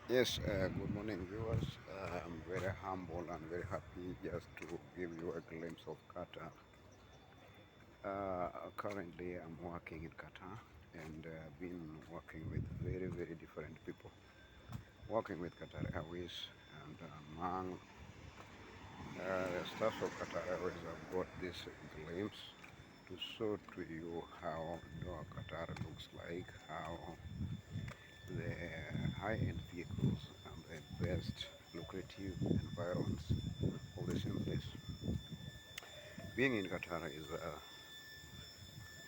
Yes, good morning, viewers. I'm very humble and very happy just to give you a glimpse of Qatar. Currently, I'm working in Qatar and been working with very different people. Working with Qatar Airways and among the staff of Qatar Airways, I've got this glimpse to show to you how Qatar looks like, how the high-end vehicles and the best lucrative environs of the same place. Being in Qatar is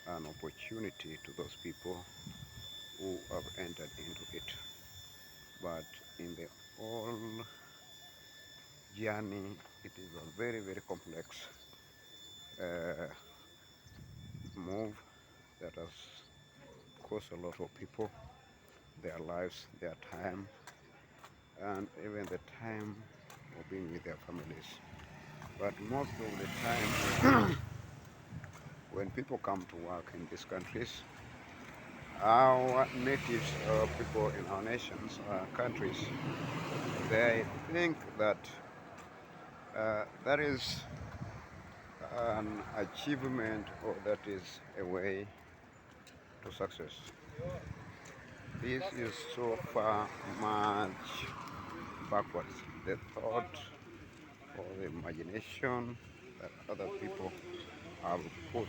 an opportunity to those people who have entered into it. But in the whole journey, it is a very complex uh, move that has cost a lot of people their lives, their time, and even the time of being with their families. But most of the time, when people come to work in these countries, our natives, people in our nations, countries, they think that that is an achievement or that is a way to success. This is so far much backwards. The thought or the imagination that other people have put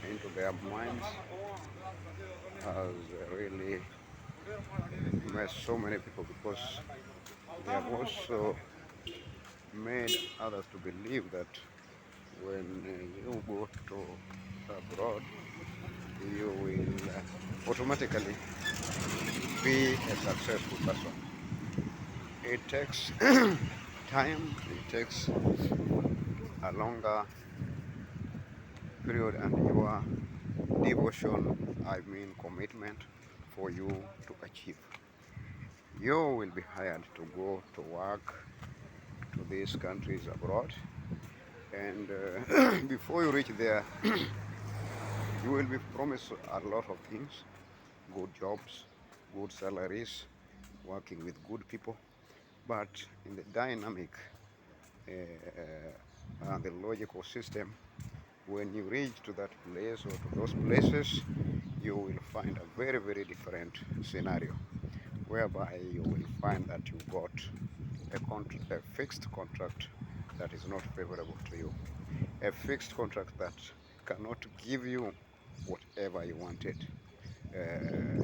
into their minds has really messed so many people because they have also made others to believe that when you go to abroad, you will automatically be a successful person. It takes time, it takes a longer period, and your devotion, I mean commitment, for you to achieve. You will be hired to go to work to these countries abroad, and before you reach there, you will be promised a lot of things: good jobs, good salaries, working with good people. But in the dynamic and the logical system, when you reach to that place or to those places, you will find a very different scenario, whereby you will find that you got a fixed contract that is not favorable to you, a fixed contract that cannot give you whatever you wanted,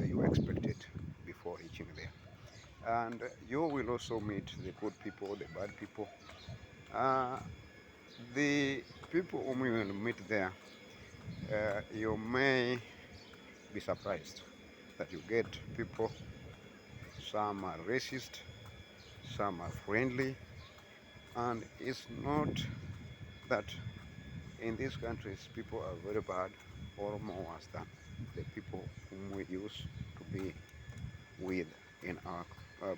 you expected before reaching there. And you will also meet the good people, the bad people. Uh, the people whom you will meet there, you may be surprised that you get people, some are racist, some are friendly, and it's not that in these countries people are very bad or more worse than the people whom we used to be with in our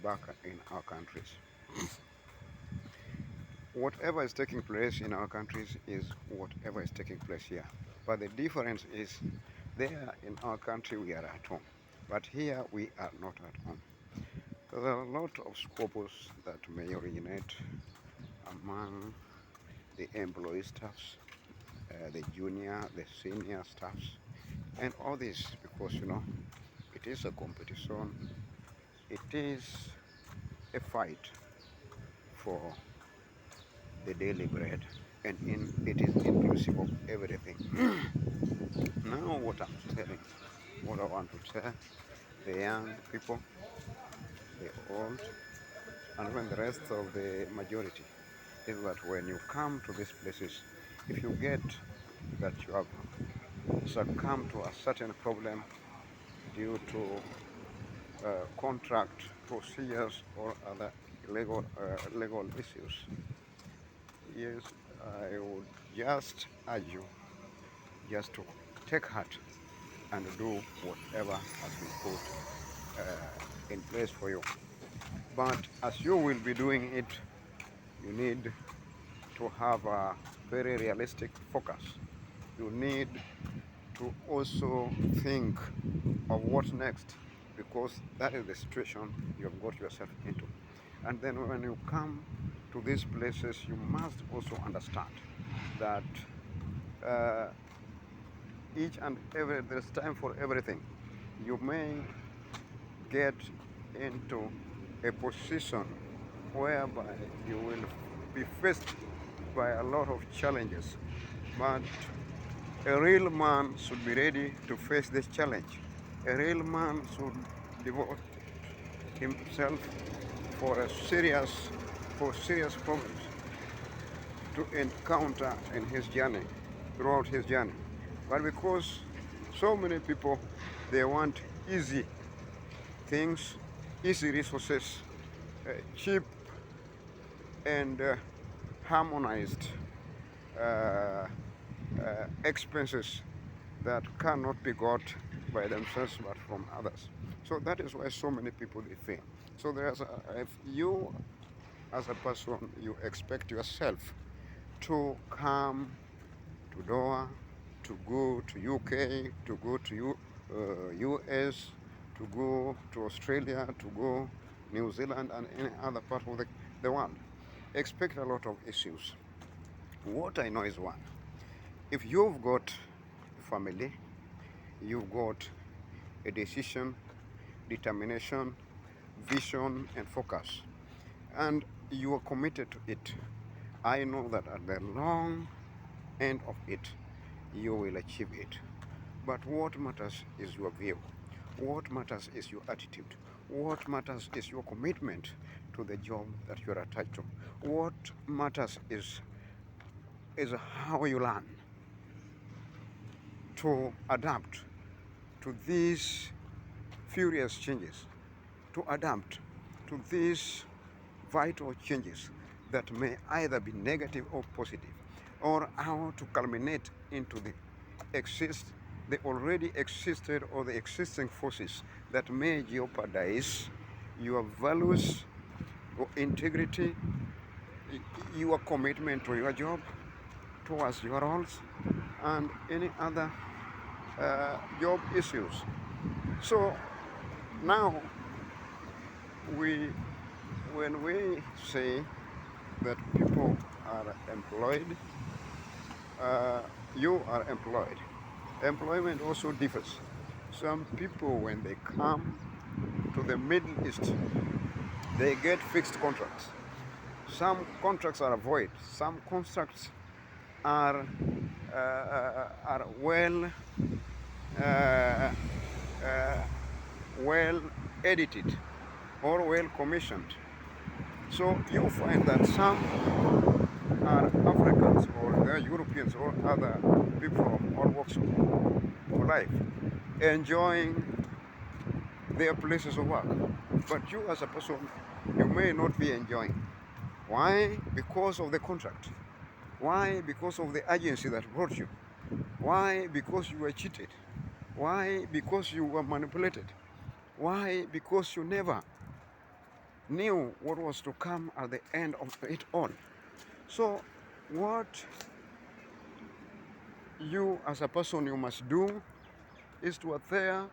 back in our countries. Whatever is taking place in our countries is whatever is taking place here. But the difference is there in our country we are at home, but here we are not at home. There are a lot of squabbles that may originate among the employee staffs, the junior, the senior staffs, and all this because it is a competition, it is a fight for the daily bread, and it is inclusive of everything. Now, what I want to tell the young people, the old, and even the rest of the majority is that when you come to these places, if you get that you have succumbed to a certain problem due to contract procedures or other legal issues, yes, I would just urge you just to take heart and do whatever has been put in place for you. But as you will be doing it, you need to have a very realistic focus. You need to also think of what's next, because that is the situation you have got yourself into. And then when you come to these places, you must also understand that uh, each and every, there's time for everything. You may get into a position whereby you will be faced by a lot of challenges, but a real man should be ready to face this challenge. A real man should devote himself for serious problems to encounter in his journey, throughout his journey. But because so many people, they want easy things, easy resources, cheap and harmonized uh, expenses that cannot be got by themselves but from others. So that is why so many people they fail. So if you as a person you expect yourself to come to Doha, to go to UK, to go to US, to go to Australia, to go New Zealand and any other part of the world, expect a lot of issues. What I know is one. If you've got a family, you've got a decision, determination, vision, and focus, and you are committed to it, I know that at the long end of it, you will achieve it. But what matters is your view. What matters is your attitude. What matters is your commitment to the job that you are attached to. What matters is how you learn to adapt to these furious changes, to adapt to these vital changes that may either be negative or positive, or how to culminate into the already existed or the existing forces that may jeopardize your values, your integrity, your commitment to your job, towards your roles, and any other job issues. So now, when we say that people are employed, you are employed. Employment also differs. Some people, when they come to the Middle East, they get fixed contracts. Some contracts are void. Some contracts are well well edited or well commissioned. So you find that some are Africans or they're Europeans or other people from all walks of life enjoying their places of work. But you as a person, you may not be enjoying. Why? Because of the contract. Why? Because of the agency that brought you. Why? Because you were cheated. Why? Because you were manipulated. Why? Because you never knew what was to come at the end of it all. So what you as a person you must do is to adhere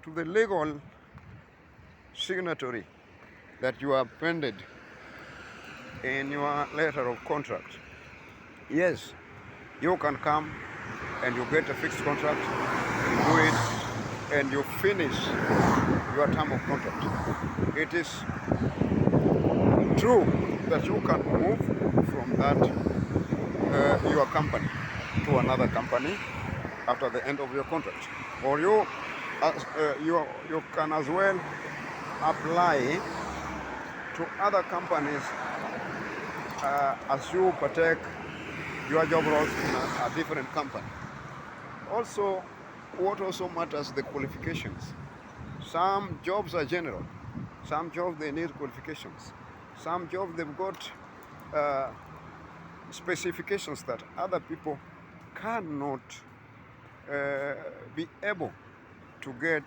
to the legal signatory that you have appended in your letter of contract. Yes, you can come and you get a fixed contract, you do it, and you finish your term of contract. It is true that you can move from that your company to another company after the end of your contract, or you can as well apply to other companies as you partake your job roles in a different company. Also, what also matters the qualifications. Some jobs are general. Some jobs they need qualifications. Some jobs they've got specifications that other people cannot be able to get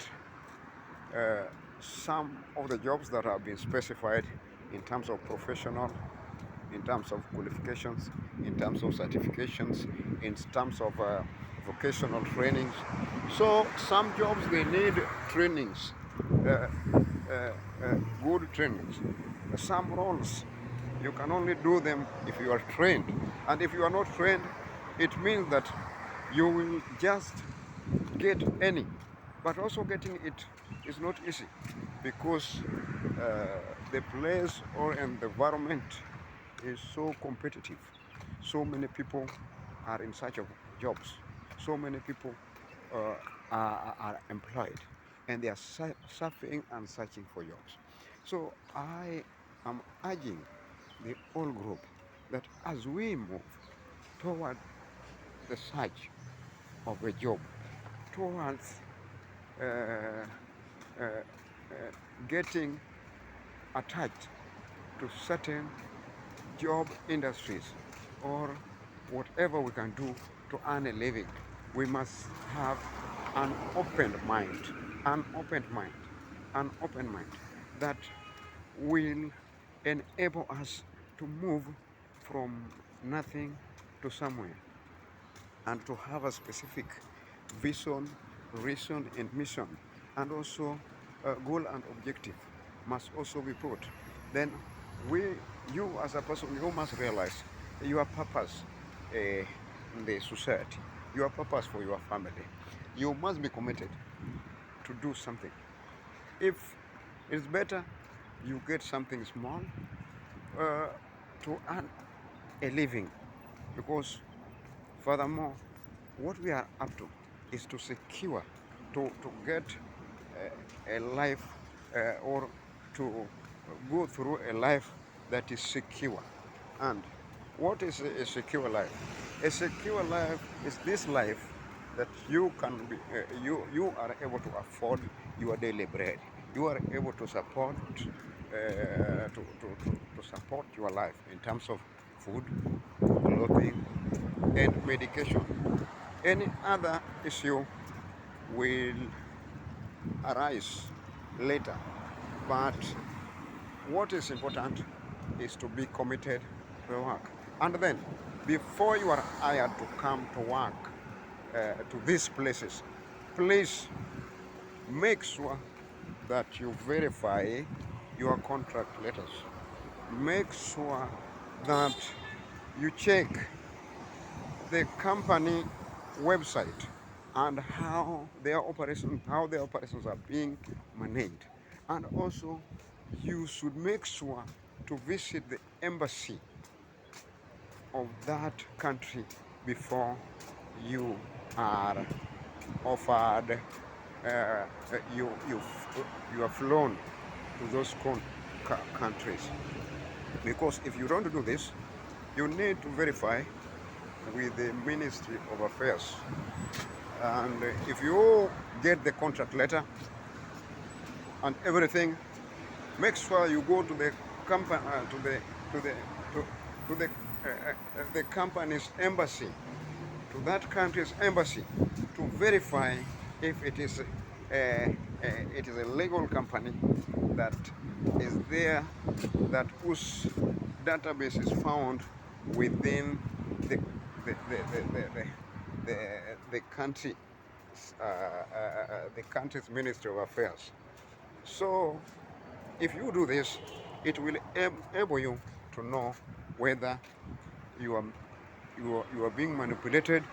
some of the jobs that have been specified in terms of professional, in terms of qualifications, in terms of certifications, in terms of vocational trainings. So some jobs they need trainings, uh, good trainings. Some roles you can only do them if you are trained, and if you are not trained, it means that you will just get any. But also getting it is not easy because the place or environment is so competitive. So many people are in search of jobs. So many people are employed, and they are suffering and searching for jobs. So I am urging the whole group that as we move toward the search of a job, towards uh, uh, uh, getting attached to certain job industries or whatever we can do to earn a living, we must have an open mind, an open mind, an open mind that will enable us to move from nothing to somewhere, and to have a specific vision, reason, and mission, and also goal and objective must also be put. Then you as a person, you must realize your purpose in the society, your purpose for your family. You must be committed to do something. If it's better you get something small uh, to earn a living, because furthermore, what we are up to is to secure, to get a life or to go through a life that is secure. And what is a secure life? A secure life is this life that you can be, you are able to afford your daily bread. You are able to support to support your life in terms of food, clothing, and medication. Any other issue will arise later, but what is important is to be committed to the work. And then, before you are hired to come to work to these places, please make sure that you verify your contract letters. Make sure that you check the company website and how their operations are being managed. And also you should make sure to visit the embassy of that country before you are offered you you are flown to those countries. Because if you don't do this, you need to verify with the Ministry of Affairs. And if you get the contract letter and everything, make sure you go to the company, to the to, to the company's embassy, to that country's embassy, to verify if it is a legal company that is there, that whose database is found within the the the the the, the, the country the country's Ministry of Affairs. So if you do this, it will enable you to know whether you are you are being manipulated,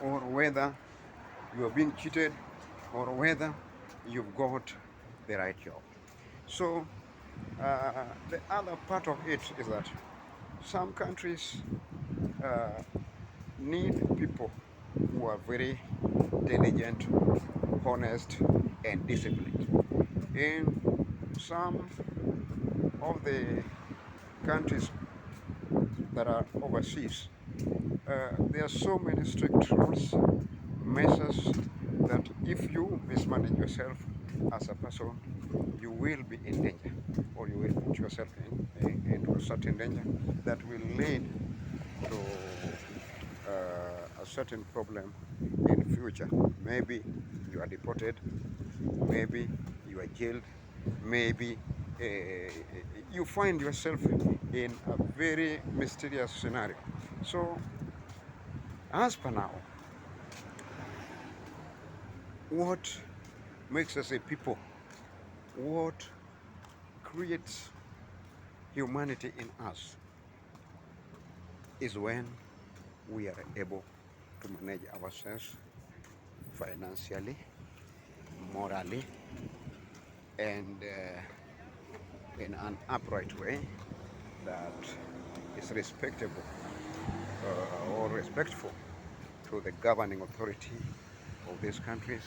or whether you are being cheated, or whether you've got the right job. So the other part of it is that some countries need people who are very diligent, honest, and disciplined. In some of the countries that are overseas, there are so many strict rules, measures, that if you mismanage yourself as a person, you will be in danger, or you will put yourself into a certain danger that will lead to a certain problem in future. Maybe you are deported, maybe you are jailed, maybe you find yourself in a very mysterious scenario. So as per now, what makes us a people, what creates humanity in us, is when we are able to manage ourselves financially, morally, and in an upright way that is respectable or respectful to the governing authority of these countries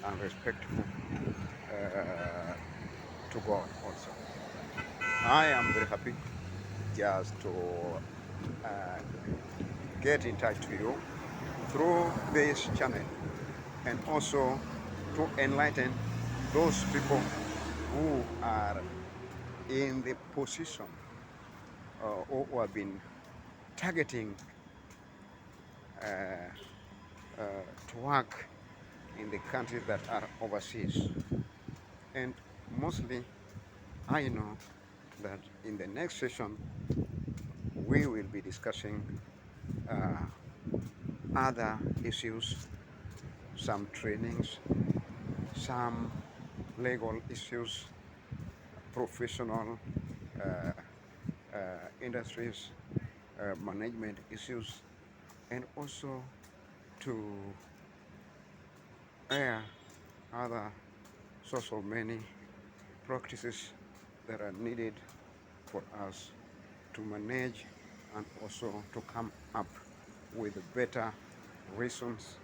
and respectful to God also. I am very happy just to uh, get in touch to you through this channel and also to enlighten those people who are in the position or who have been targeting uh, uh, to work in the countries that are overseas. And mostly, I know that in the next session, we will be discussing uh, other issues, some trainings, some legal issues, professional uh, industries, management issues, and also to air other sorts of many practices that are needed for us to manage and also to come up with better reasons,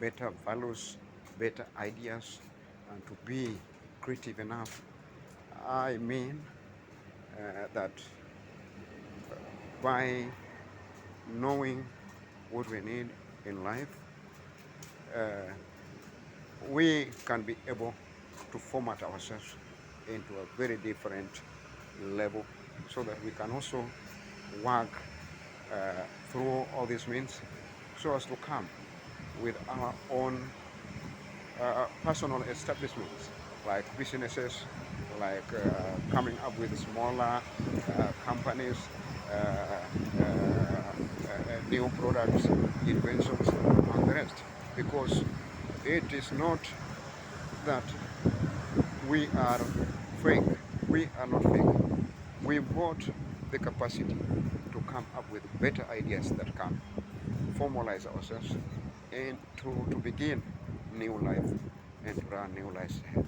better values, better ideas, and to be creative enough. I mean that by knowing what we need in life, uh, we can be able to format ourselves into a very different level so that we can also work through all these means so as to come with our own personal establishments like businesses, like coming up with smaller companies, new products, inventions, and the rest. Because it is not that we are fake. We are not fake. We've got the capacity to come up with better ideas that can formalize ourselves and to begin new life and run new lives ahead.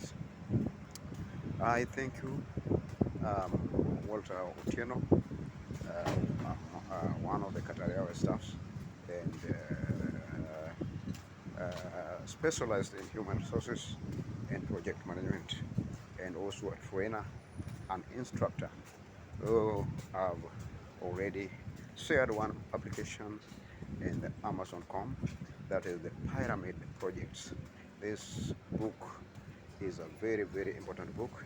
I thank you, Walter Otieno, one of the Catariawa staffs, and specialized in human resources and project management, and also a trainer and instructor who have already shared one application in the Amazon.com, that is the Pyramid Projects. This book is a very, very important book.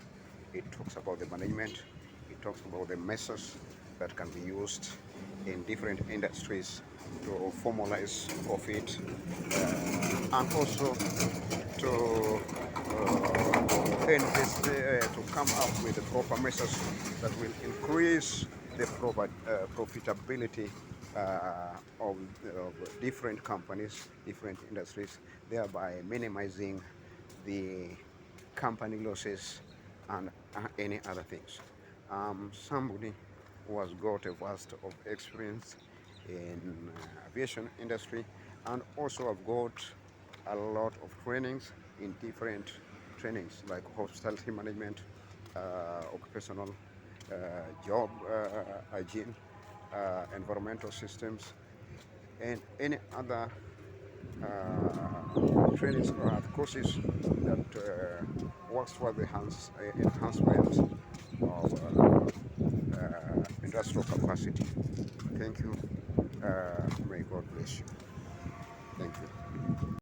It talks about the management, it talks about the methods that can be used in different industries to formalize profit and also to invest, to come up with the proper methods that will increase the profitability of different companies, different industries, thereby minimizing the company losses and any other things. Somebody who has got a vast of experience in aviation industry, and also I've got a lot of trainings in different trainings like hospitality management, occupational job hygiene, environmental systems, and any other trainings or courses that works for the enhancement of industrial capacity. Thank you. May God bless you. Thank you.